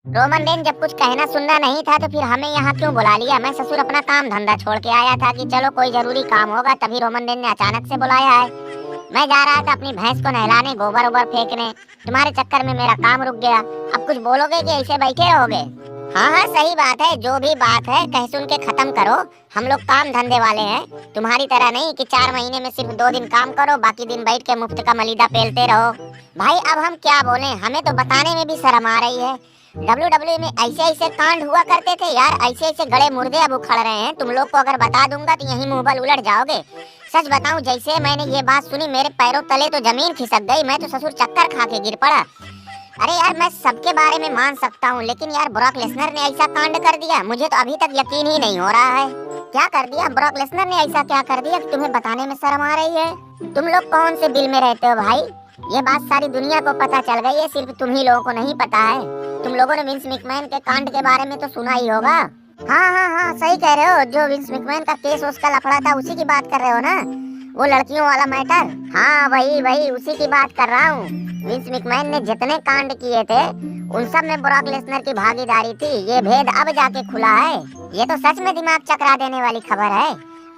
Roman rain जब कुछ कहना सुनना नहीं था तो फिर हमें यहाँ क्यों बुला लिया? मैं ससुर अपना काम धंधा छोड़ के आया था कि चलो कोई जरूरी काम होगा, तभी रोमन रेन ने अचानक से बुलाया है। मैं जा रहा था अपनी भैंस को नहलाने, गोबर ओबर फेंकने। तुम्हारे चक्कर में मेरा काम रुक गया। अब कुछ बोलोगे कि ऐसे बैठे रहोगे? हाँ हाँ सही बात है, जो भी बात है कह सुन के खत्म करो। हम लोग काम धंधे वाले हैं, तुम्हारी तरह नहीं कि 4 महीने में सिर्फ 2 दिन काम करो, बाकी दिन बैठ के मुफ्त का मलीदा पेलते रहो। भाई अब हम क्या बोलें, हमें तो बताने में भी शर्म आ रही है। WWE में ऐसे ऐसे कांड हुआ करते थे यार, ऐसे ऐसे गड़े मुर्दे अब उखड़ रहे हैं। तुम लोग को अगर बता दूंगा तो यही मुंह बल उलट जाओगे। सच बताऊं, जैसे मैंने ये बात सुनी मेरे पैरों तले तो जमीन खिसक गई। मैं तो ससुर चक्कर खा के गिर पड़ा। अरे यार मैं सबके बारे में मान सकता हूँ, लेकिन यार ब्रॉक लेसनर ने ऐसा कांड कर दिया, मुझे तो अभी तक यकीन ही नहीं हो रहा है। क्या कर दिया ब्रॉक लेसनर ने? ऐसा क्या कर दिया कि तुम्हें बताने में शर्म आ रही है? तुम लोग कौन से बिल में रहते हो भाई? ये बात सारी दुनिया को पता चल गई है, सिर्फ तुम ही लोगों को नहीं पता है। तुम लोगों ने विंस मैकमैन के कांड के बारे में तो सुना ही होगा। हाँ सही कह रहे हो, जो विंस मैकमैन का केस उसका लफड़ा था उसी की बात कर रहे हो ना? वो लड़कियों वाला मैटर? हाँ वही उसी की बात कर रहा हूँ। विंस मैकमैन ने जितने कांड किए थे उन सब में ब्रॉक लेसनर की भागीदारी थी। ये भेद अब जाके खुला है। ये तो सच में दिमाग चकरा देने वाली खबर है।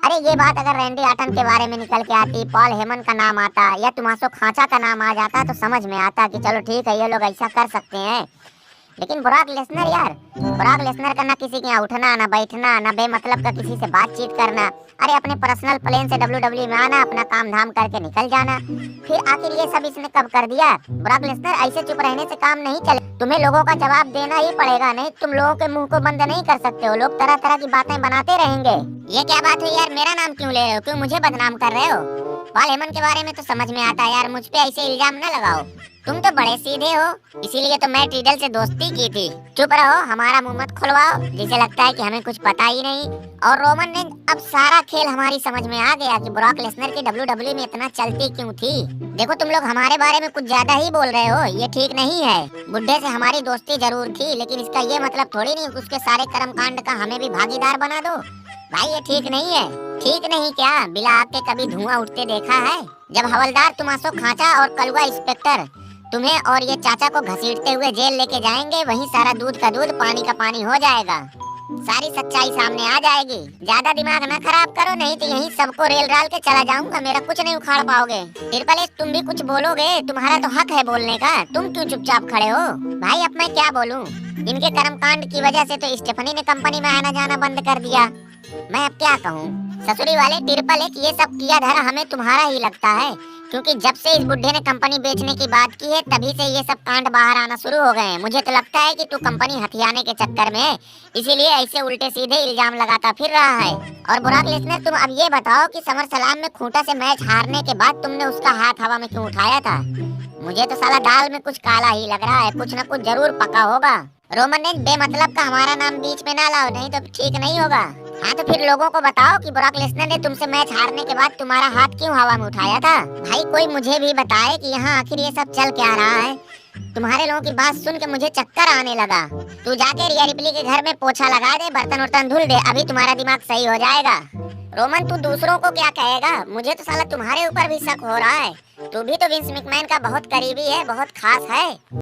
अरे ये बात अगर रैंडी ऑर्टन के बारे में निकल के आती, पॉल हेमन का नाम आता या टोमासो खांचा का नाम आ जाता तो समझ में आता कि चलो ठीक है ये लोग ऐसा कर सकते हैं। लेकिन ब्रॉक लेसनर यार, ब्रॉक लेसनर का ना किसी के यहाँ उठना ना बैठना, ना बेमतलब का किसी से बातचीत करना। अरे अपने पर्सनल प्लेन से WWE में आना, अपना काम धाम करके निकल जाना। फिर आखिर ये सब इसने कब कर दिया? ब्रॉक लेसनर ऐसे चुप रहने से काम नहीं चले, तुम्हें लोगों का जवाब देना ही पड़ेगा, नहीं तुम लोगों के मुंह को बंद नहीं कर सकते हो। लोग तरह तरह की बातें बनाते रहेंगे। ये क्या बात हुई यार, मेरा नाम क्यों ले रहे हो? क्यों मुझे बदनाम कर रहे हो? पॉल हेमन के बारे में तो समझ में आता है यार, मुझ पे ऐसे इल्जाम न लगाओ। तुम तो बड़े सीधे हो, इसीलिए तो मैं टीडल से दोस्ती की थी। चुप रहो, हमारा मुंह मत खुलवाओ, जिसे लगता है कि हमें कुछ पता ही नहीं। और रोमन ने अब सारा खेल हमारी समझ में आ गया कि ब्रॉक लेसनर की WWE में इतना चलती क्यों थी। देखो तुम लोग हमारे बारे में कुछ ज्यादा ही बोल रहे हो, ये ठीक नहीं है। बुड्ढे से हमारी दोस्ती जरूर थी, लेकिन इसका ये मतलब थोड़ी नहीं कि उसके सारे कर्म कांड का हमें भी भागीदार बना दो। भाई ये ठीक नहीं है। ठीक नहीं क्या? बिला आग के कभी धुआं उठते देखा है? जब हवलदार टोमासो खांचा और कलवा इंस्पेक्टर तुम्हें और ये चाचा को घसीटते हुए जेल लेके जाएंगे, वहीं सारा दूध का दूध पानी का पानी हो जाएगा। सारी सच्चाई सामने आ जाएगी। ज्यादा दिमाग ना खराब करो, नहीं तो यहीं सबको रेल डाल के चला जाऊंगा, मेरा कुछ नहीं उखाड़ पाओगे। ट्रिपल एच तुम भी कुछ बोलोगे? तुम्हारा तो हक है बोलने का, तुम क्यों चुपचाप खड़े हो? भाई अब मैं क्या बोलूं? इनके कर्मकांड की वजह से तो स्टेफनी ने कंपनी में आना जाना बंद कर दिया। मैं अब क्या कहूँ? ससुरी वाले ट्रिपल एच, ये सब किया धरा हमें तुम्हारा ही लगता है, क्योंकि जब से इस बुढ़े ने कंपनी बेचने की बात की है तभी से ये सब कांड बाहर आना शुरू हो गए हैं। मुझे तो लगता है कि तू कंपनी हथियाने के चक्कर में है, इसीलिए ऐसे उल्टे सीधे इल्जाम लगाता फिर रहा है। और ब्रॉक लेसनर तुम अब ये बताओ कि समर सलाम में खूंटा से मैच हारने के बाद तुमने उसका हाथ हवा में क्यों उठाया था? मुझे तो साला दाल में कुछ काला ही लग रहा है, कुछ न कुछ जरूर पका होगा। रोमन ने बेमतलब का हमारा नाम बीच में ना लाओ, नहीं तो ठीक नहीं होगा। हाँ तो फिर लोगों को बताओ कि ब्रॉक लेसनर ने तुमसे मैच हारने के बाद तुम्हारा हाथ क्यों हवा में उठाया था? भाई कोई मुझे भी बताए कि यहाँ आखिर ये सब चल क्या रहा है। तुम्हारे लोगों की बात सुन के मुझे चक्कर आने लगा। तू जाके रिया रिप्ली के घर में पोछा लगा दे, बर्तन उर्तन धुल दे, अभी तुम्हारा दिमाग सही हो जाएगा। रोमन तू दूसरों को क्या कहेगा? मुझे तो साला तुम्हारे ऊपर भी शक हो रहा है। तू भी तो विंस मैकमैन का बहुत करीबी है, बहुत खास है।